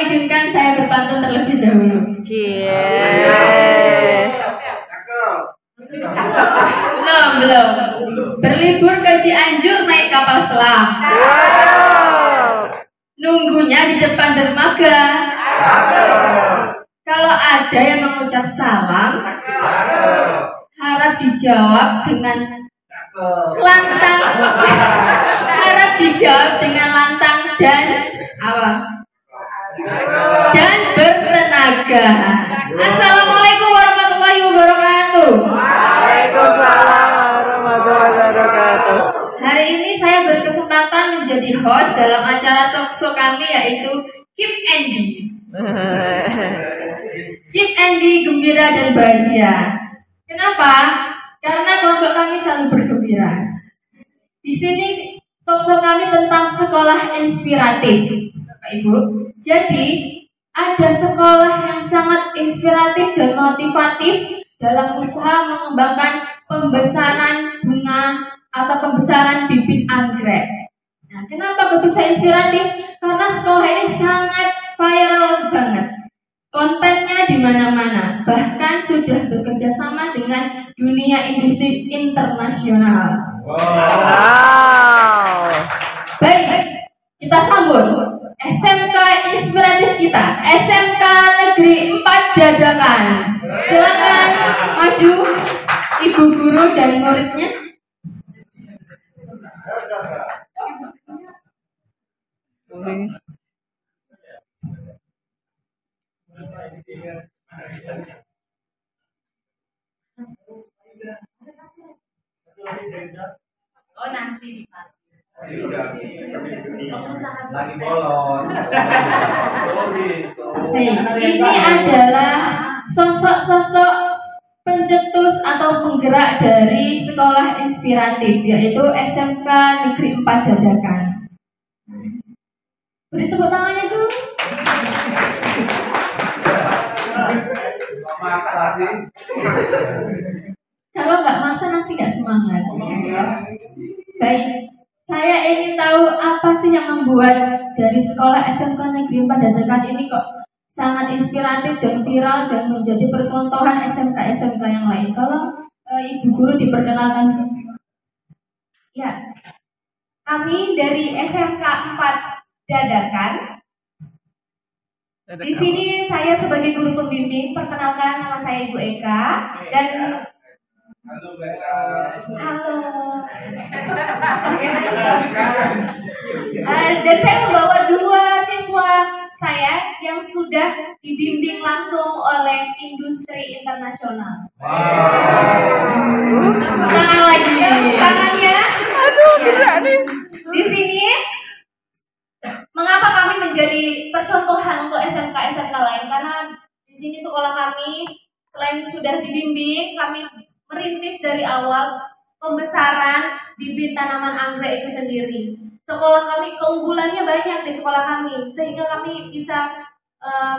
izinkan saya berpantun terlebih dahulu. Belum. Berlibur ke Cianjur naik kapal selam. Nunggunya di depan dermaga. Kalau ada yang mengucap salam, harap dijawab dengan lantang. Harap dijawab dengan lantang dan apa? Dan bertenaga. Assalamualaikum warahmatullahi wabarakatuh. Waalaikumsalam warahmatullahi wabarakatuh. Hari ini saya berkesempatan menjadi host dalam acara talkshow kami yaitu Keep Andy. Keep Andy gembira dan bahagia. Kenapa? Karena kelompok kami selalu bergembira. Di sini talkshow kami tentang sekolah inspiratif, Bapak Ibu. Jadi ada sekolah yang sangat inspiratif dan motivatif dalam usaha mengembangkan pembesaran bunga atau pembesaran bibit anggrek. Nah, kenapa bisa inspiratif? Karena sekolah ini sangat viral banget. Kontennya di mana-mana, bahkan sudah bekerja sama dengan dunia industri internasional. Wow. Baik, kita sambut SMK inspiratif kita, SMK Negeri 4 Dadakan. Silakan maju Ibu Guru dan muridnya. Oh nanti lagi bolos. Ini adalah sosok-sosok pencetus atau penggerak dari sekolah inspiratif yaitu SMK Negeri 4 Dadakan. Beri tepuk tangannya dulu. Maksa sih. Kalau nggak masa nanti nggak semangat. Baik, saya ingin tahu apa sih yang membuat dari sekolah SMK Negeri 4 Dadakan ini kok sangat inspiratif dan viral dan menjadi percontohan SMK-SMK yang lain. Tolong Ibu Guru diperkenalkan. Ya, kami dari SMK 4 Dadakan. Di sini saya sebagai guru pembimbing, perkenalkan nama saya Ibu Eka dan Halo. Dan saya membawa 2 siswa saya yang sudah dibimbing langsung oleh industri internasional. Tangan lagi. Tangannya. Aduh, gila nih. Di sini, mengapa kami menjadi percontohan untuk SMK-SMK lain? Karena di sini sekolah kami selain sudah dibimbing, kami merintis dari awal pembesaran bibit tanaman anggrek itu sendiri. Sekolah kami keunggulannya banyak di sekolah kami, sehingga kami bisa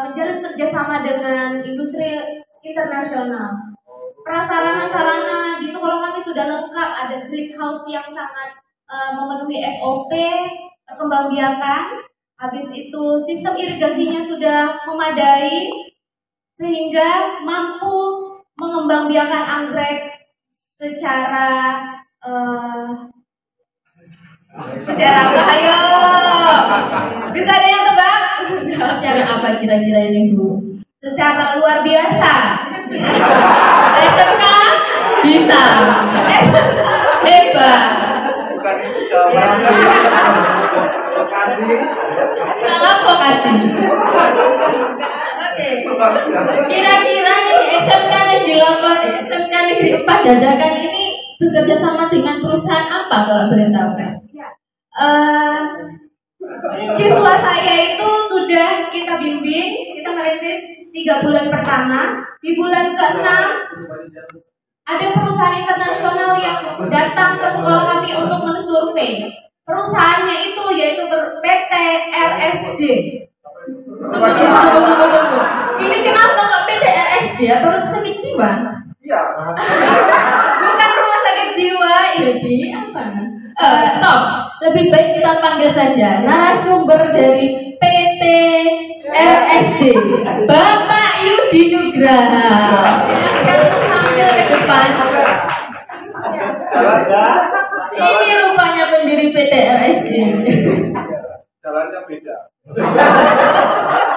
menjalin kerjasama dengan industri internasional. Prasarana-sarana di sekolah kami sudah lengkap, ada greenhouse yang sangat memenuhi SOP pembambiakan. Habis itu sistem irigasinya sudah memadai sehingga mampu mengembangbiakan anggrek secara apa? Ayo, bisa ada yang tebak? Secara apa kira-kira ini Bu? Secara luar biasa. SMK bisa. Hebat. Bukan itu jawabannya. Lokasi. Salah vokasi. Oke. Kira-kira nih SMK Negeri 4 Dadakan ini bekerja sama dengan perusahaan apa kalau boleh tahu? Siswa saya itu sudah kita bimbing, kita merintis 3 bulan pertama. Di bulan ke-6 ada perusahaan internasional yang datang ke sekolah kami untuk mensurvei. Perusahaannya itu yaitu PT RSJ. Ini kenapa nggak PT RSJ? Apa rumah sakit jiwa? Iya, Bukan rumah sakit jiwa. Jadi apa? Stop. Lebih baik kita panggil saja narasumber dari PT RSJ. SC, Bapak Yudi Nugraha. Yang tampil ke depan. Ini rupanya pendiri PT RSJ. Jalannya beda.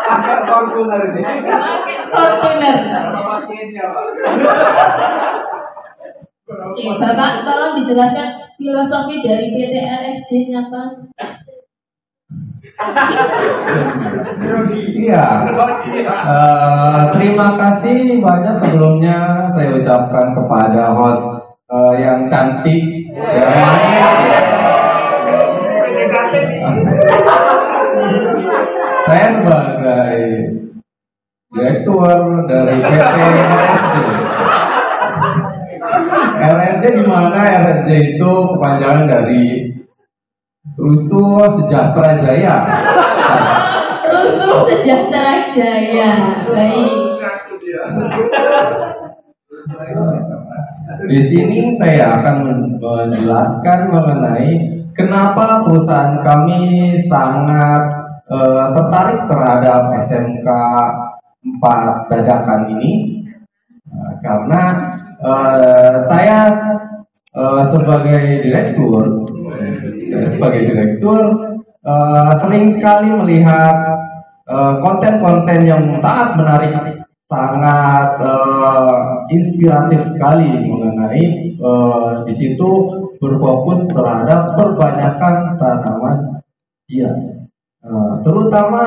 Pakai Fortuner ini. Pakai Fortuner. Sama pasiennya, Pak. Oke, Bapak tolong dijelaskan filosofi dari PT RSJ-nya, Pak. Iya. Terima kasih banyak sebelumnya saya ucapkan kepada host yang cantik, yang manis. Saya sebagai direktur dari PT RSJ. RSJ di mana RSJ itu kepanjangan dari Rusuh Sejahtera Jaya. Rusuh Sejahtera Jaya. Baik. Di sini saya akan menjelaskan mengenai kenapa perusahaan kami sangat tertarik terhadap SMK 4 dadakan ini. Karena saya sebagai direktur sering sekali melihat konten-konten yang sangat menarik, sangat inspiratif sekali mengenai di situ berfokus terhadap perbanyakan tanaman hias, terutama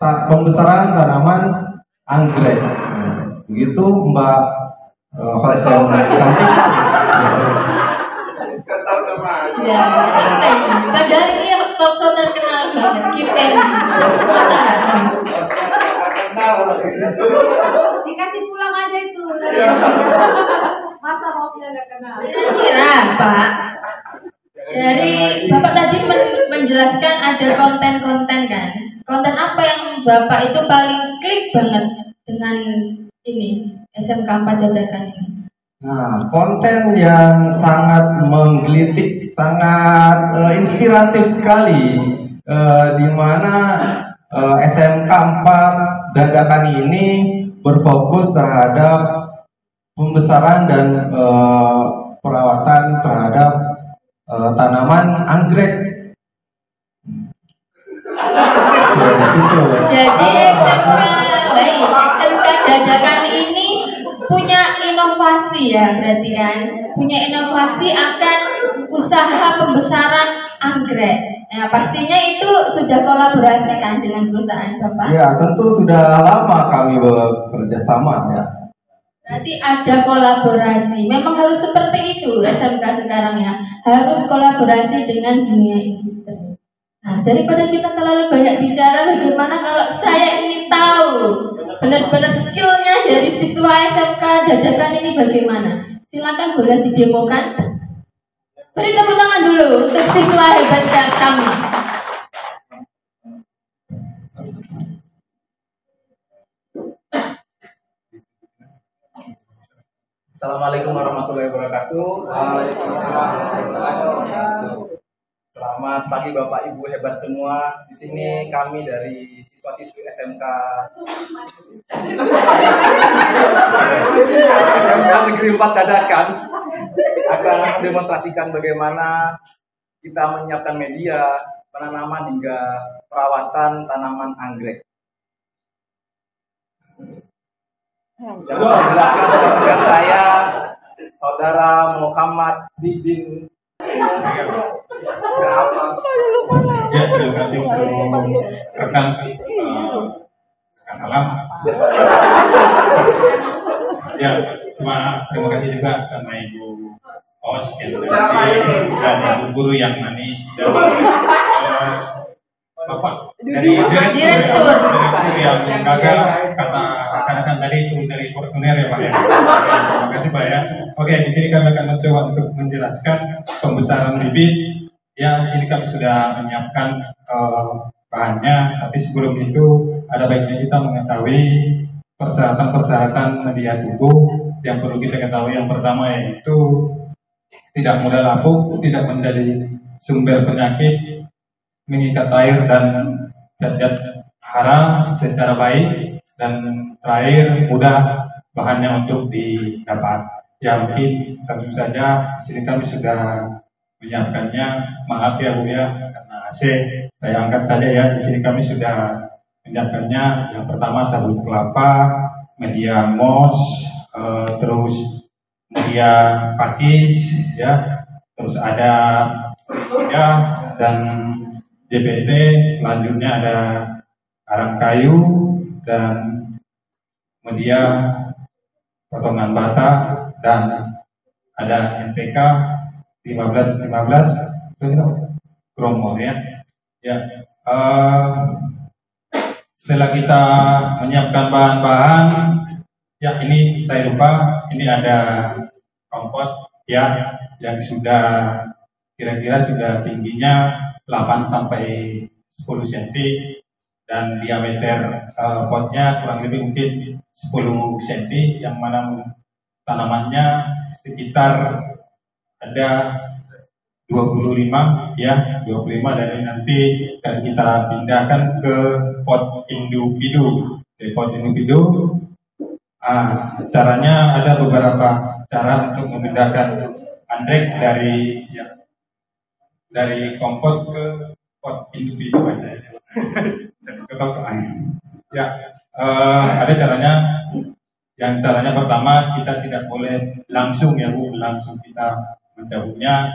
pembesaran tanaman anggrek. Begitu Mbak host yang cantik. Ya, padahal ini talk show terkenal banget. Kita Dikasih pulang aja itu. Masa maksudnya nggak kenal? kira Pak, dari Bapak tadi menjelaskan ada konten-konten kan. Konten apa yang Bapak itu paling klik banget dengan ini SMK 4 dadakan ini? Nah, konten yang sangat menggelitik, sangat inspiratif sekali, di mana SMK 4 dadakan ini berfokus terhadap pembesaran dan perawatan terhadap tanaman anggrek. Jadi SMK dadakan ini punya inovasi ya, berarti kan punya inovasi akan usaha pembesaran anggrek. Nah, pastinya itu sudah kolaborasi kan dengan perusahaan Bapak? Ya, tentu sudah lama kami bekerja sama ya. Berarti ada kolaborasi. Memang harus seperti itu SMK sekarang ya, harus kolaborasi dengan dunia industri. Nah, daripada kita terlalu banyak bicara, bagaimana kalau saya ini tahu benar-benar skillnya dari siswa SMK dadakan ini bagaimana? Silakan boleh didemokan. Beri tepuk tangan dulu untuk siswa hebat kami. Assalamualaikum warahmatullahi wabarakatuh. Selamat pagi Bapak Ibu hebat semua. Di sini kami dari siswa-siswi SMK Negeri 4 Dadakan akan mendemonstrasikan bagaimana kita menyiapkan media, penanaman hingga perawatan tanaman anggrek. Yang menjelaskan dengan saya Saudara Muhammad Didin. Ya, terima kasih untuk rekan salam. Ya, terima kasih juga sama Ibu host yang dan Ibu guru yang manis dan Bapak dari direktur yang gagal kata rekan-rekan tadi itu dari Fortuner ya Pak ya. Terima kasih Pak ya. Oke, di sini kami akan mencoba untuk menjelaskan pembesaran bibit. Ya, di sini kami sudah menyiapkan bahannya, tapi sebelum itu ada baiknya kita mengetahui persyaratan-persyaratan media tubuh yang perlu kita ketahui. Yang pertama yaitu tidak mudah lapuk, tidak menjadi sumber penyakit, mengikat air dan zat-zat terpelihara secara baik, dan terakhir mudah bahannya untuk didapat. Ya mungkin tentu saja di sini kami sudah menyiapkannya. Maaf ya Bu ya, karena AC saya angkat saja ya. Di sini kami sudah menyiapkannya. Yang pertama sabut kelapa, media moss, terus media pakis, ya, terus ada ya, dan JBT. Selanjutnya ada arang kayu dan media potongan bata, dan ada NPK 1515 kromo ya. Ya, setelah kita menyiapkan bahan-bahan, ya ini saya lupa, ini ada kompot ya yang sudah kira-kira sudah tingginya 8 sampai 10 cm, dan diameter potnya kurang lebih mungkin 10 cm, yang mana tanamannya sekitar ada 25 ya, 25, dari nanti akan kita pindahkan ke pot individu. Di pot individu, caranya ada beberapa cara untuk memindahkan anggrek dari dari kompot ke pot individu saja. Ya, ada caranya. Yang caranya pertama, kita tidak boleh langsung ya Bu, langsung kita mencabutnya.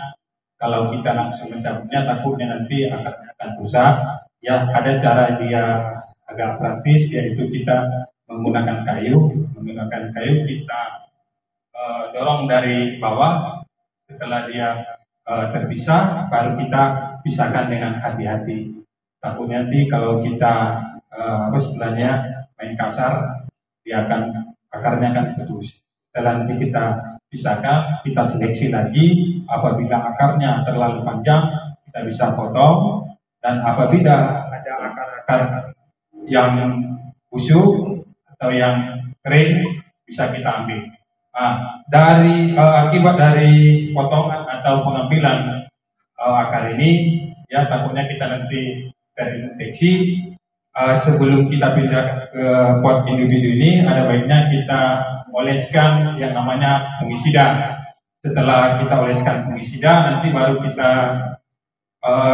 Kalau kita langsung mencabutnya, takutnya nanti akarnya akan rusak. Ya, ada cara dia agak praktis, yaitu kita menggunakan kayu. Menggunakan kayu kita dorong dari bawah. Setelah dia terpisah, baru kita pisahkan dengan hati-hati. Takutnya nanti kalau kita istilahnya main kasar, dia akarnya akan putus. Setelah nanti kita pisahkan, kita seleksi lagi. Apabila akarnya terlalu panjang, kita bisa potong, dan apabila ada akar-akar yang busuk atau yang kering, bisa kita ambil. Dari akibat dari potongan atau pengambilan akar ini, ya takutnya kita nanti terinfeksi. Sebelum kita pindah ke pot individu ini, ada baiknya kita oleskan yang namanya fungisida. Setelah kita oleskan fungisida, nanti baru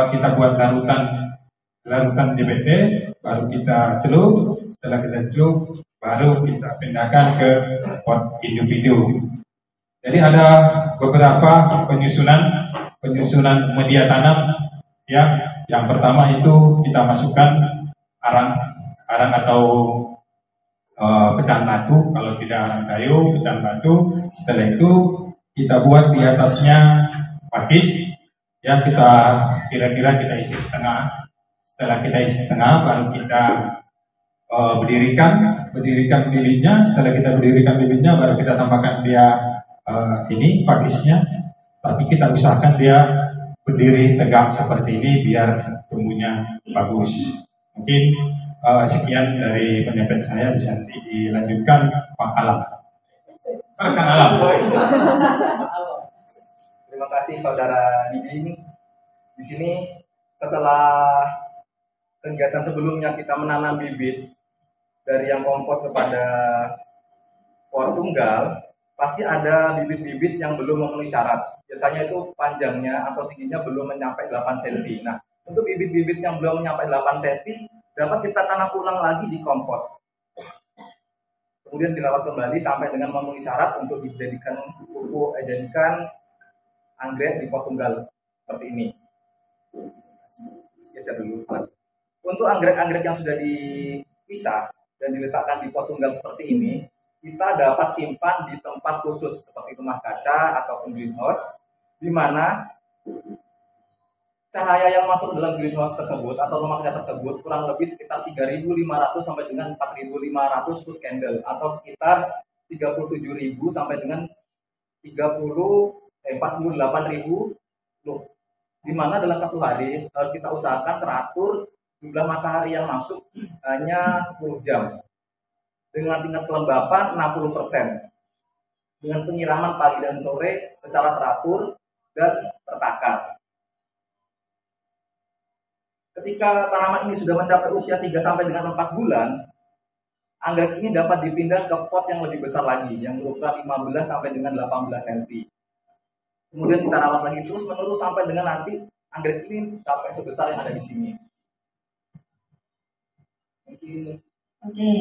kita buat larutan DBT, baru kita celup. Setelah kita celup, baru kita pindahkan ke pot individu. Jadi ada beberapa penyusunan media tanam ya. Yang pertama itu kita masukkan arang atau pecahan batu. Kalau tidak arang kayu, pecahan batu. Setelah itu kita buat di atasnya pakis ya, kita kira-kira kita isi setengah. Setelah kita isi setengah, baru kita berdirikan bibitnya. Setelah kita berdirikan bibitnya, baru kita tambahkan dia ini pakisnya. Tapi kita usahakan dia berdiri tegak seperti ini biar tumbuhnya bagus. Mungkin sekian dari penyampaian saya, bisa nanti dilanjutkan Pak Alam. Rekan Alam. Terima kasih Saudara Didi. Di sini setelah kegiatan sebelumnya kita menanam bibit dari yang kompot kepada pot tunggal, pasti ada bibit-bibit yang belum memenuhi syarat. Biasanya itu panjangnya atau tingginya belum mencapai 8 cm. Nah, untuk bibit-bibit yang belum mencapai 8 cm, dapat kita tanam ulang lagi di kompot. Kemudian dirawat kembali sampai dengan memenuhi syarat untuk dijadikan jadikan anggrek di pot tunggal seperti ini. Geser dulu. Untuk anggrek-anggrek yang sudah dipisah dan diletakkan di pot tunggal seperti ini, kita dapat simpan di tempat khusus seperti rumah kaca ataupun greenhouse, di mana cahaya yang masuk dalam greenhouse tersebut atau rumah kaca tersebut kurang lebih sekitar 3.500 sampai dengan 4.500 foot candle, atau sekitar 37.000 sampai dengan 48.000 loh. Di mana dalam satu hari harus kita usahakan teratur jumlah matahari yang masuk hanya 10 jam dengan tingkat kelembapan 60%, dengan penyiraman pagi dan sore secara teratur dan tertakar. Ketika tanaman ini sudah mencapai usia 3 sampai dengan 4 bulan, anggrek ini dapat dipindah ke pot yang lebih besar lagi, yang berukuran 15 sampai dengan 18 cm. Kemudian kita rawat lagi terus menerus sampai dengan nanti anggrek ini sampai sebesar yang ada di sini. Oke,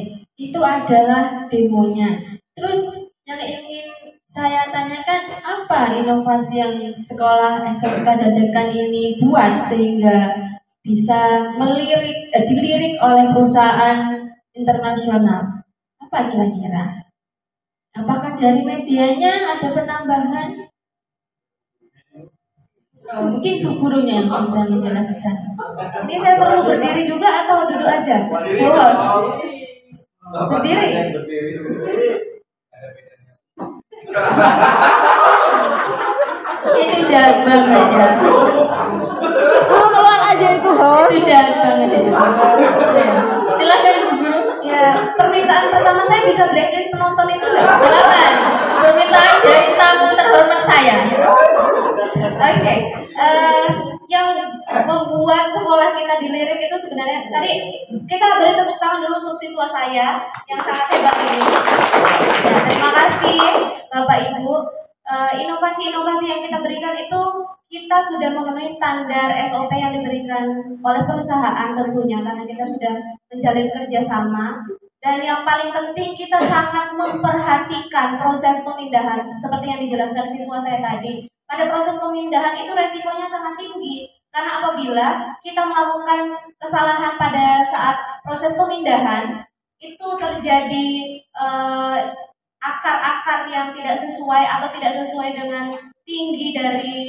itu adalah demonya. Terus yang ingin saya tanyakan, apa inovasi yang sekolah SMK Dadakan ini buat sehingga bisa dilirik oleh perusahaan internasional? Apa kira-kira? Apakah dari medianya ada penambahan? Mungkin Bu gurunya yang bisa menjelaskan. Ini saya perlu berdiri juga atau duduk aja? Bos. Berdiri. Ini jahat banget ya. Suruh keluar aja itu host. Itu jahat banget ya. Silakan Bu Guru. Ya, permintaan pertama saya bisa blacklist penonton itu nggak? Silakan. Permintaan dari tamu terhormat saya. Oke, yang membuat sekolah kita dilirik itu sebenarnya tadi kita beri tepuk tangan dulu untuk siswa saya yang sangat hebat ini. Ya, terima kasih Bapak Ibu. Inovasi-inovasi yang kita berikan itu kita sudah memenuhi standar SOP yang diberikan oleh perusahaan tentunya karena kita sudah menjalin kerjasama. Dan yang paling penting kita sangat memperhatikan proses pemindahan seperti yang dijelaskan siswa saya tadi. Pada proses pemindahan itu resikonya sangat tinggi karena apabila kita melakukan kesalahan pada saat proses pemindahan itu terjadi akar-akar yang tidak sesuai atau tidak sesuai dengan tinggi dari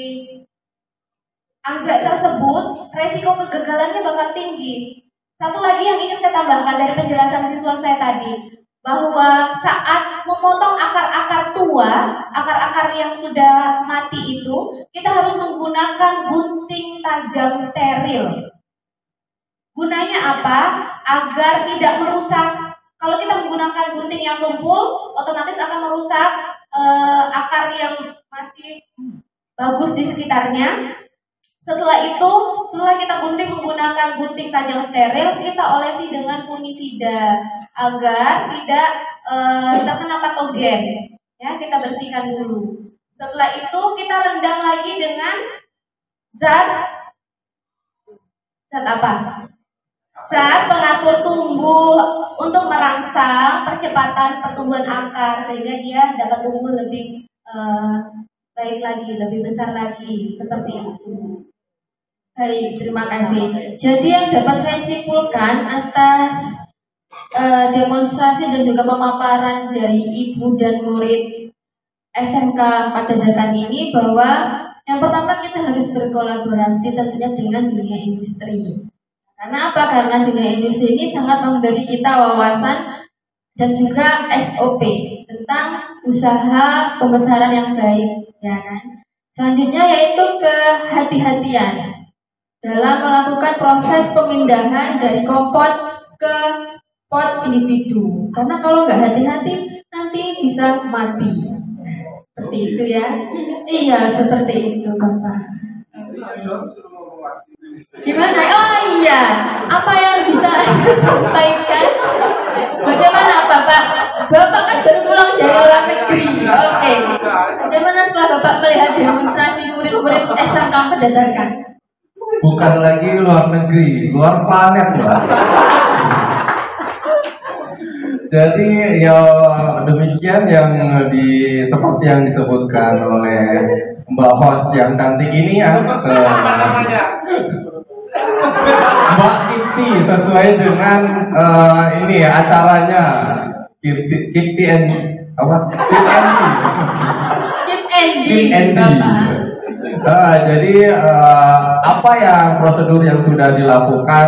anggrek tersebut, resiko kegagalannya bakal tinggi. Satu lagi yang ingin saya tambahkan dari penjelasan siswa saya tadi, bahwa saat memotong akar-akar tua, akar-akar yang sudah mati itu, kita harus menggunakan gunting tajam steril. Gunanya apa? Agar tidak merusak. Kalau kita menggunakan gunting yang tumpul, otomatis akan merusak akar yang masih bagus di sekitarnya. Setelah kita gunting menggunakan gunting tajam steril, kita olesi dengan fungisida agar tidak terkena patogen. Ya, kita bersihkan dulu. Setelah itu kita rendam lagi dengan zat apa? Zat pengatur tumbuh untuk merangsang percepatan pertumbuhan akar sehingga dia dapat tumbuh lebih baik lagi, lebih besar lagi, seperti itu. Baik, terima kasih. Jadi yang dapat saya simpulkan atas demonstrasi dan juga pemaparan dari ibu dan murid SMK Dadakan ini bahwa yang pertama kita harus berkolaborasi tentunya dengan dunia industri. Karena apa? Karena dunia industri ini sangat memberi kita wawasan dan juga SOP tentang usaha pembesaran yang baik, ya kan? Selanjutnya yaitu kehati-hatian dalam melakukan proses pemindahan dari kompot ke pot individu. Karena kalau nggak hati-hati nanti bisa mati. Seperti itu ya. Iya, seperti itu Bapak. Gimana? Oh iya, apa yang bisa Anda sampaikan? Bagaimana Bapak? Bapak kan baru pulang dari luar negeri. Oke. Bagaimana setelah Bapak melihat demonstrasi murid-murid SMK Dadakan? Bukan lagi luar negeri, luar planet lah. Jadi ya demikian yang seperti yang disebutkan oleh Mbak host yang cantik ini ya. Mbak Kipti sesuai dengan ini ya acaranya Kipti and apa? Keep ending, Bapak. Jadi apa yang prosedur yang sudah dilakukan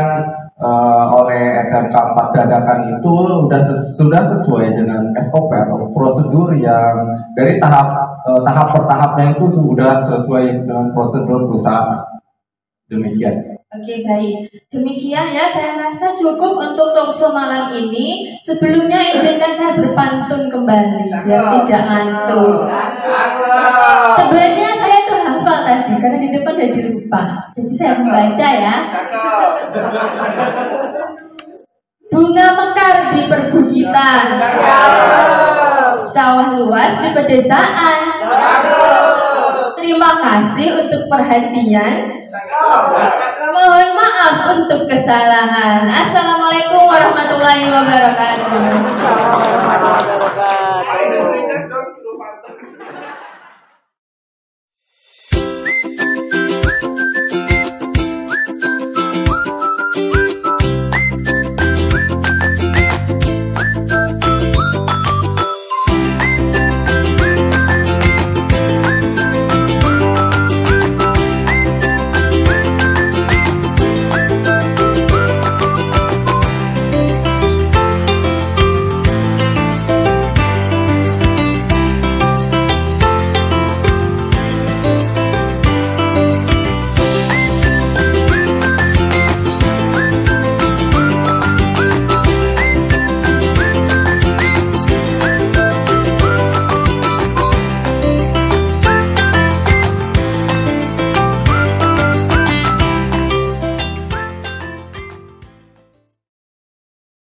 oleh SMK 4 Dadakan itu sudah sesuai dengan SOP atau prosedur yang dari tahap per tahapnya itu sudah sesuai dengan prosedur perusahaan. Demikian. Oke, baik. Demikian ya, saya rasa cukup untuk talkshow malam ini. Sebelumnya izinkan saya berpantun kembali biar tidak ngantuk. Sebenarnya saya tuh hafal tadi lagi karena di depan jadi lupa. Jadi saya membaca ya. Bunga mekar di perbukitan, sawah luas di pedesaan. Terima kasih untuk perhatian. Mohon maaf untuk kesalahan. Assalamualaikum warahmatullahi wabarakatuh.